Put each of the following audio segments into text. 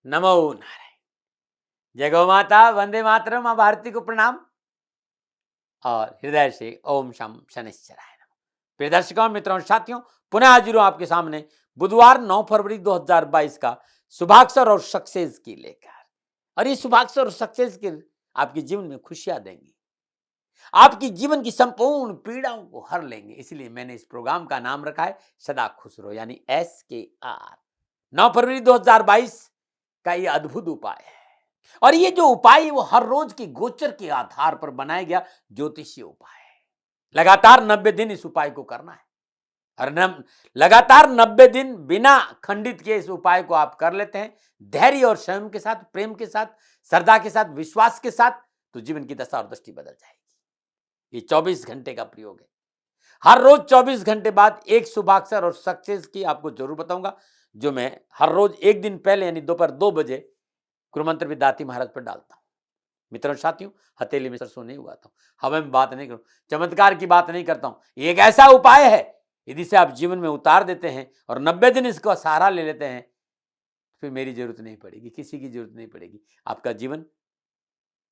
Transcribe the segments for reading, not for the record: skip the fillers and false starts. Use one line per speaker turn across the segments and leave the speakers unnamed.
नमो नारायण। जय गौ माता, वंदे मातरम, मां भारती को प्रणाम और हृदय से ओम शम शनिश्चराय नमः। प्रिय दर्शकों, मित्रों, साथियों, पुनः हाजिर हूं आपके सामने बुधवार 9 फरवरी 2022 का शुभाक्षर और सक्सेस की लेकर। और ये शुभाक्षर और सक्सेस की आपके जीवन में खुशियां देंगी, आपकी जीवन की संपूर्ण पीड़ाओं को हर लेंगे। इसलिए मैंने इस प्रोग्राम का नाम रखा है सदा खुश रहो, यानी SKR। 9 फरवरी 2022 का ये अद्भुत उपाय है और ये जो उपाय है वो हर रोज के गोचर के आधार पर बनाया गया ज्योतिषीय उपाय है। लगातार 90 दिन इस उपाय को करना है और लगातार 90 दिन बिना खंडित किए इस उपाय को आप कर लेते हैं धैर्य और संयम के साथ, प्रेम के साथ, श्रद्धा के साथ, विश्वास के साथ, तो जीवन की दशा और दृष्टि बदल जाएगी। ये 24 घंटे का प्रयोग है। हर रोज 24 घंटे बाद एक शुभाक्षर और सक्सेस की आपको जरूर बताऊंगा, जो मैं हर रोज एक दिन पहले यानी दोपहर 2 बजे गुरुमंत्र विद्यार्थी महाराज पर डालता हूं। मित्रों, साथियों, हथेली में सरसों नहीं उगाता हूं, हवा में बात नहीं करता, चमत्कार की बात नहीं करता हूं। एक ऐसा उपाय है, यदि से आप जीवन में उतार देते हैं और 90 दिन इसका सहारा ले लेते हैं, फिर मेरी जरूरत नहीं पड़ेगी, किसी की जरूरत नहीं पड़ेगी। आपका जीवन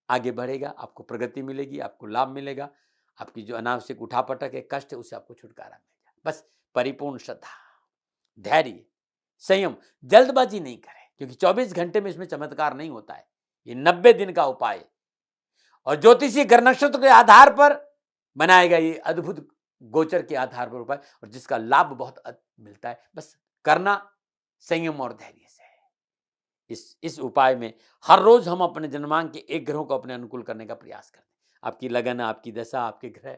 आगे बढ़ेगा, आपको प्रगति मिलेगी, आपको लाभ मिलेगा, आपकी जो अनावश्यक उठापटक है, कष्ट है, उससे आपको छुटकारा मिलेगा। बस परिपूर्ण श्रद्धा, धैर्य, संयम, जल्दबाजी नहीं करें, क्योंकि 24 घंटे में इसमें चमत्कार नहीं होता है। ये 90 दिन का उपाय और ज्योतिषीय ग्रह नक्षत्र के आधार पर बनाएगा ये अद्भुत गोचर के आधार पर उपाय, और जिसका लाभ बहुत मिलता है। बस करना संयम और धैर्य से है। इस उपाय में हर रोज हम अपने जन्मांक के एक ग्रहों को अपने अनुकूल करने का प्रयास करते हैं। आपकी लगन, आपकी दशा, आपके ग्रह,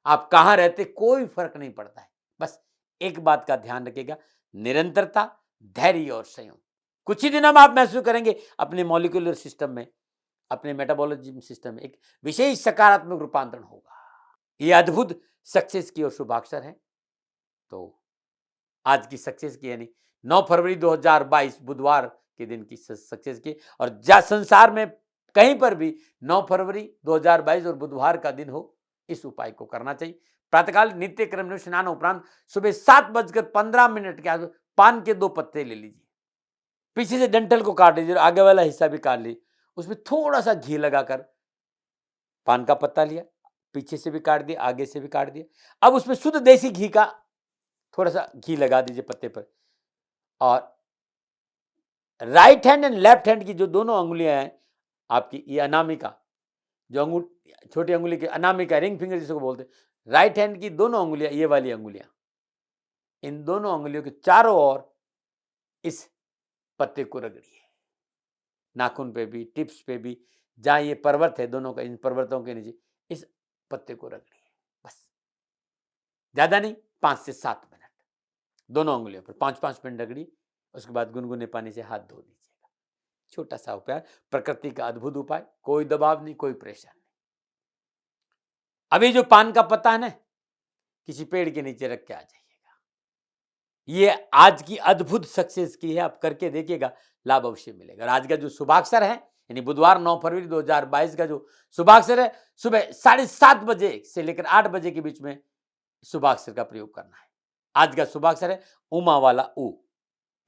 आप कहां रहते, कोई फर्क नहीं पड़ता है। बस एक बात का ध्यान रखिएगा, निरंतरता, धैर्य और संयम। कुछ ही दिनों में आप महसूस करेंगे अपने मॉलिक्यूलर सिस्टम में, अपने मेटाबॉलिज्म सिस्टम में एक विशेष सकारात्मक रूपांतरण होगा। ये अद्भुत सक्सेस की और शुभाक्षर है। तो आज की सक्सेस की यानी 9 फरवरी 2022 बुधवार के दिन की सक्सेस की, और संसार में कहीं पर भी 9 फरवरी 2022 और बुधवार का दिन हो, इस उपाय को करना चाहिए। प्रातःकाल नित्य क्रम स्नान उपरांत सुबह 7:15 के आसपास पान के 2 पत्ते ले लीजिए, पीछे से डंठल को काट लीजिए, आगे वाला हिस्सा भी काट लीजिए, उसमें थोड़ा सा घी लगाकर पान का पत्ता लिया, पीछे से भी काट दिया, आगे से भी काट दिया। अब उसमें शुद्ध देसी घी का थोड़ा सा घी लगा दीजिए पत्ते पर, और right hand and left hand की जो दोनों अंगुलियां हैं आपकी, ये अनामिका, जो छोटी अंगुली की अनामिका, रिंग फिंगर जिसको बोलते हैं, राइट हैंड की दोनों अंगुलियां, ये वाली अंगुलियां, इन दोनों अंगुलियों के चारों ओर इस पत्ते को रगड़िए, नाखून पे भी, टिप्स पे भी, जहां ये पर्वत है दोनों का, इन पर्वतों के नीचे इस पत्ते को रगड़िए। बस ज्यादा नहीं, 5 से 7 मिनट दोनों अंगुलियों पर 5-5 मिनट रगड़िए। उसके बाद गुनगुने पानी से हाथ धो दीजिएगा। छोटा सा उपाय, प्रकृति का अद्भुत उपाय, कोई दबाव नहीं, कोई प्रेशर नहीं। अभी जो पान का पत्ता है ना, किसी पेड़ के नीचे रख के आ जाइएगा। ये आज की अद्भुत सक्सेस की है, आप करके देखिएगा, लाभ अवश्य मिलेगा। और आज का जो शुभाक्षर है, यानी बुधवार 9 फरवरी 2022 का जो शुभाक्षर है, सुबह 7:30 बजे से लेकर 8 बजे के बीच में शुभाक्षर का प्रयोग करना है। आज का शुभाक्षर है उमा वाला ऊ।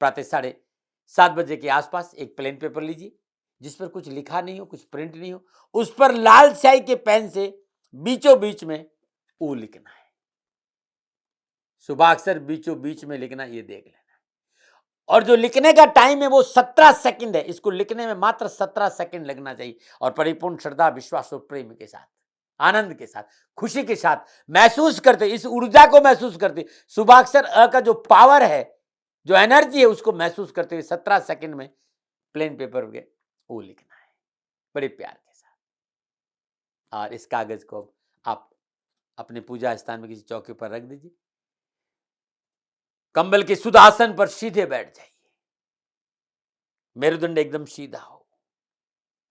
प्रातः 7:30 बजे के आसपास एक प्लेन पेपर लीजिए, जिस पर कुछ लिखा नहीं हो, कुछ प्रिंट नहीं हो, उस पर लाल स्याही के पेन से बीचों बीच में ऊ लिखना है। शुभाक्षर बीचों बीच में लिखना, ये देख लेना है। और जो लिखने का टाइम है वो 17 सेकंड है। इसको लिखने में मात्र 17 सेकंड लगना चाहिए, और परिपूर्ण श्रद्धा, विश्वास और प्रेम के साथ, आनंद के साथ, खुशी के साथ महसूस करते, इस ऊर्जा को महसूस करते, शुभाक्षर अ का जो पावर है, जो एनर्जी है, उसको महसूस करते हुए 17 सेकंड में प्लेन पेपर पे वो लिखना है, बड़े प्यार के साथ। और इस कागज को आप अपने पूजा स्थान में किसी चौकी पर रख दीजिए, कंबल के शुद्ध आसन पर सीधे बैठ जाइए, मेरुदंड एकदम सीधा हो।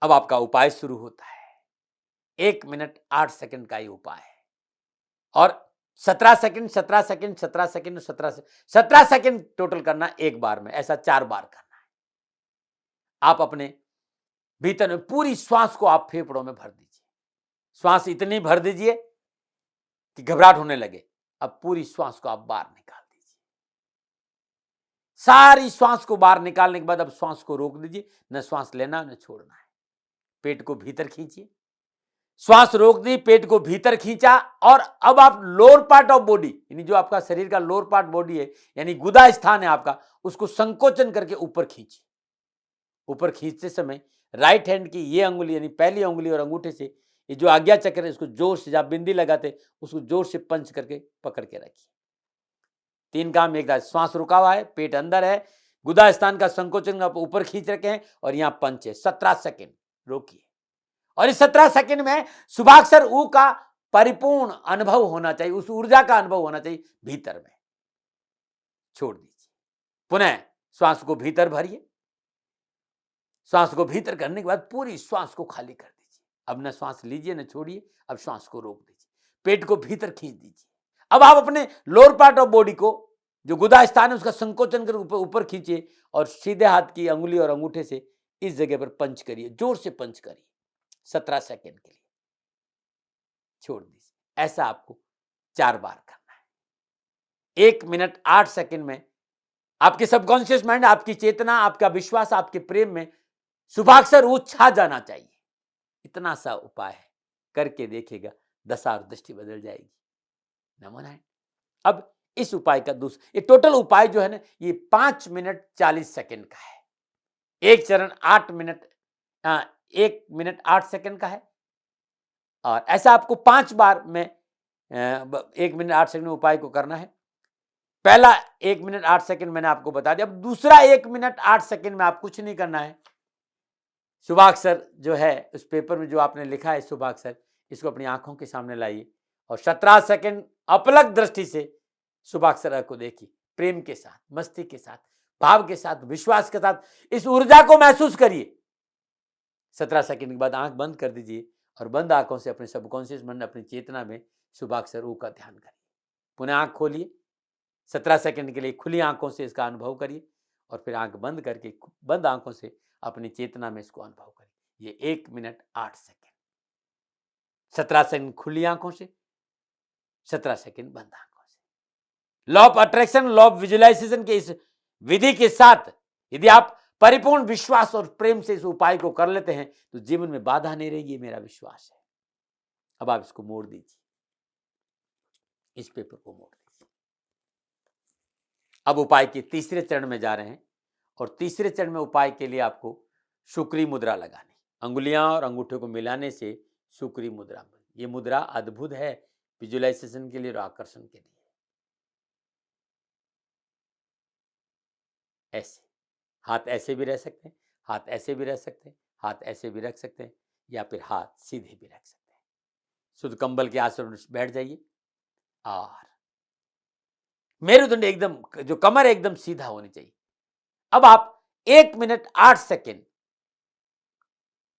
अब आपका उपाय शुरू होता है। 1 मिनट 8 सेकंड का ये उपाय है, और 17 second 17 second 17 second 17 second total करना एक बार में, ऐसा 4 बार करना है। आप अपने भीतर में पूरी श्वास को आप फेफड़ों में भर दीजिए, श्वास इतनी भर दीजिए कि घबराहट होने लगे। अब पूरी श्वास को आप बाहर निकाल दीजिए, सारी श्वास को बाहर निकालने के बाद अब श्वास को रोक दीजिए, न श्वास लेना न छोड़ना है। पेट को भीतर खींचिए, श्वास रोक दी, पेट को भीतर खींचा, और अब आप लोअर पार्ट ऑफ बॉडी, यानी जो आपका शरीर का लोअर पार्ट बॉडी है, यानी गुदा स्थान है आपका, उसको संकोचन करके ऊपर खींचिए। ऊपर खींचते समय राइट हैंड की ये अंगुली, यानी पहली अंगुली और अंगूठे से ये जो आज्ञा चक्र है, इसको जोर से, जहां बिंदी लगाते उसको जोर से पंच करके पकड़ के रखिए। 3 काम एक, श्वास रुका हुआ है, पेट अंदर है, गुदा स्थान का संकोचन आप ऊपर खींच रखे हैं, और यहां पंच है। 17 सेकेंड रोकिए, और इस 17 सेकेंड में शुभाक्षर ऊ का परिपूर्ण अनुभव होना चाहिए, उस ऊर्जा का अनुभव होना चाहिए भीतर में। छोड़ दीजिए, पुनः श्वास को भीतर भरिए। श्वास को भीतर करने के बाद पूरी श्वास को खाली कर दीजिए। अब न श्वास लीजिए न छोड़िए, अब श्वास को रोक दीजिए, पेट को भीतर खींच दीजिए। अब आप अपने लोअर पार्ट ऑफ बॉडी को, जो गुदा स्थान है, उसका संकोचन कर ऊपर खींचिए, और सीधे हाथ की अंगुली और अंगूठे से इस जगह पर पंच करिए, जोर से पंच करिए 17 सेकेंड के लिए। छोड़ दीजिए। ऐसा आपको 4 बार करना है। 1 मिनट 8 सेकेंड में आपके सबकॉन्शियस माइंड, आपकी चेतना, आपका विश्वास, आपके प्रेम में शुभाक्षर ऊ छा जाना चाहिए। इतना सा उपाय है, करके देखिएगा, दशा और दृष्टि बदल जाएगी। नमो नारायण। अब इस उपाय का ये टोटल उपाय जो है ना, ये 5 मिनट 40 सेकेंड का है। एक चरण 1 मिनट 8 सेकेंड का है, और ऐसा आपको 5 बार में 1 मिनट 8 सेकेंड में उपाय को करना है। पहला 1 मिनट 8 सेकेंड मैंने आपको बता दिया। अब दूसरा 1 मिनट 8 सेकेंड में आप कुछ नहीं करना है। शुभाक्षर जो है, उस पेपर में जो आपने लिखा है शुभाक्षर, इसको अपनी आंखों के सामने लाइए, और 17 सेकेंड अपलक दृष्टि से शुभाक्षर को देखिए, प्रेम के साथ, मस्ती के साथ, भाव के साथ, विश्वास के साथ इस ऊर्जा को महसूस करिए। 17 सेकेंड के बाद आंख बंद कर दीजिए, और बंद आंखों से अपने सबकॉन्शियस मन, अपनी चेतना में शुभाक्षर ऊ का ध्यान करिए। पुनः आंख खोलिए, 17 सेकेंड के लिए खुली आंखों से इसका अनुभव करिए, और फिर आंख बंद करके बंद आंखों से अपनी चेतना में इसको अनुभव करिए। ये 1 मिनट 8 सेकेंड, 17 सेकेंड खुली आंखों से, 17 सेकेंड बंद आंखों से। Law of attraction, law of visualisation के इस विधि के साथ यदि आप परिपूर्ण विश्वास और प्रेम से इस उपाय को कर लेते हैं, तो जीवन में बाधा नहीं रहेगी, मेरा विश्वास है। अब आप इसको मोड़ दीजिए, इस पेपर को मोड़ दीजिए। अब उपाय के तीसरे चरण में जा रहे हैं, और तीसरे चरण में उपाय के लिए आपको शुक्री मुद्रा लगानी। अंगुलियां और अंगूठे को मिलाने से शुक्री मुद्रा, ये मुद्रा अद्भुत है विजुअलाइजेशन के लिए और आकर्षण के लिए। ऐसे हाथ ऐसे भी रह सकते हैं, हाथ ऐसे भी रह सकते हैं, हाथ ऐसे भी रख सकते हैं, या फिर हाथ सीधे भी रख सकते हैं। शुद्ध कंबल के आसन में बैठ जाइए, और मेरुदंड एकदम, जो कमर एकदम सीधा होनी चाहिए। अब आप 1 मिनट 8 सेकेंड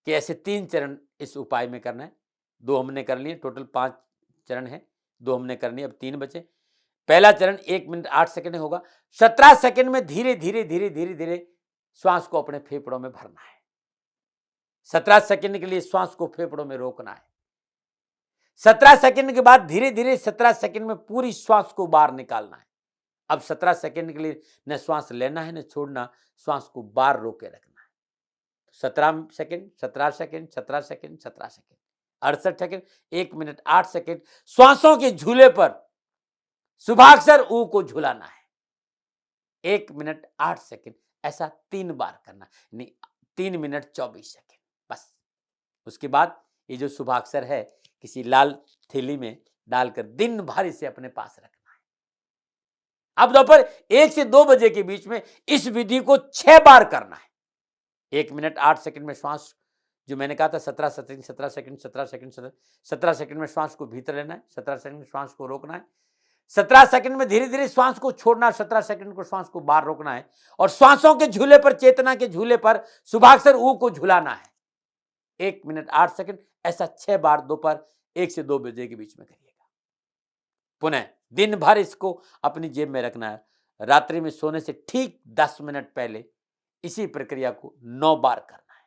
के ऐसे 3 चरण इस उपाय में करना है। 2 हमने कर लिए, टोटल 5 चरण है, 2 हमने करनी, अब 3 बचे। पहला चरण 1 मिनट 8 सेकेंड होगा। 17 सेकेंड में धीरे धीरे धीरे धीरे धीरे श्वास को अपने फेफड़ों में भरना है। 17 सेकेंड के लिए श्वास को फेफड़ों में रोकना है। 17 सेकेंड के बाद धीरे धीरे 17 सेकेंड में पूरी श्वास को बाहर निकालना है। अब 17 सेकेंड के लिए न श्वास लेना है न छोड़ना, श्वास को बाहर रोके रखना है। 17 second, 17 second, 17 second, 17 second, 68 second, 1 minute 8 second श्वासों के झूले पर शुभाक्षर ऊ को झुलाना है। 1 मिनट 8 सेकेंड, ऐसा 3 बार करना, यानी 3 मिनट 24 सेकेंड बस। उसके बाद ये जो शुभाक्षर है किसी लाल थैली में डालकर दिन भर इसे अपने पास रखना है। अब दोपहर 1 से 2 बजे के बीच में इस विधि को 6 बार करना है। 1 मिनट 8 सेकेंड में श्वास, जो मैंने कहा था 17 सेकेंड 17 सेकेंड 17 सेकेंड 17 सेकेंड में श्वास को भीतर लेना है, 17 सेकेंड में श्वास को रोकना है, 17 सेकेंड में धीरे धीरे श्वास को छोड़ना, 17 सेकेंड को श्वास को बाहर रोकना है, और श्वासों के झूले पर, चेतना के झूले पर शुभाक्षर ऊ को झुलाना है। 1 मिनट 8 सेकेंड, ऐसा 6 बार दोपहर 1 से 2 बजे के बीच में करिएगा। पुनः दिन भर इसको अपनी जेब में रखना है। रात्रि में सोने से ठीक 10 मिनट पहले इसी प्रक्रिया को 9 बार करना है।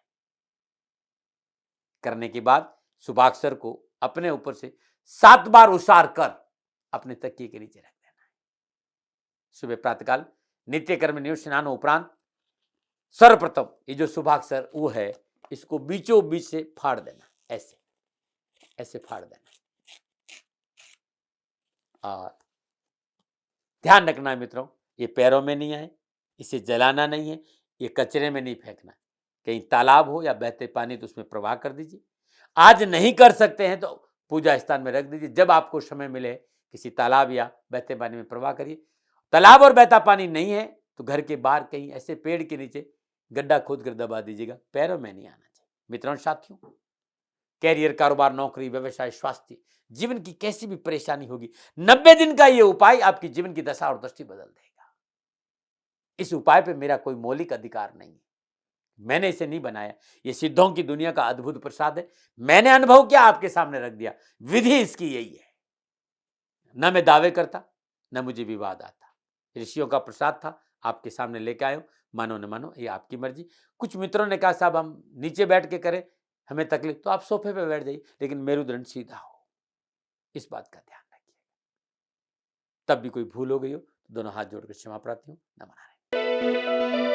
करने के बाद शुभाक्षर को अपने ऊपर से 7 बार उसार कर अपने तकिए के नीचे रख देना है। सुबह प्रातःकाल नित्य कर्म नियुक्त स्नान उपरांत सर्वप्रथम ये जो शुभाक्षर वो है, इसको बीचों बीच से फाड़ देना, ऐसे ऐसे फाड़ देना। और ध्यान रखना है मित्रों, ये पैरों में नहीं आए, इसे जलाना नहीं है, ये कचरे में नहीं फेंकना। कहीं तालाब हो या बहते पानी तो उसमें प्रवाह कर दीजिए। आज नहीं कर सकते हैं तो पूजा स्थान में रख दीजिए। जब आपको समय मिले किसी तालाब या बहते पानी में प्रवाह करिए। तालाब और बहता पानी नहीं है तो घर के बाहर कहीं ऐसे पेड़ के नीचे गड्ढा खोद कर दबा दीजिएगा, पैरों में नहीं आना चाहिए। मित्रों साथियों, कैरियर, कारोबार, नौकरी, व्यवसाय, स्वास्थ्य, जीवन की कैसी भी परेशानी होगी, 90 दिन का ये उपाय आपकी जीवन की दशा और दृष्टि बदल देगा। इस उपाय पे मेरा कोई मौलिक अधिकार नहीं है, मैंने इसे नहीं बनाया, ये सिद्धों की दुनिया का अद्भुत प्रसाद है। मैंने अनुभव किया, आपके सामने रख दिया। विधि इसकी यही है। न मैं दावे करता, न मुझे विवाद आता, ऋषियों का प्रसाद था, आपके सामने लेके आयो। मानो न मानो ये आपकी मर्जी। कुछ मित्रों ने कहा साहब हम नीचे बैठ के करें, हमें तकलीफ, तो आप सोफे पे बैठ जाइए, लेकिन मेरुदंड सीधा हो, इस बात का ध्यान रखिए। तब भी कोई भूल हो गई हो तो दोनों हाथ जोड़कर क्षमा प्रार्थी हूं। नमन।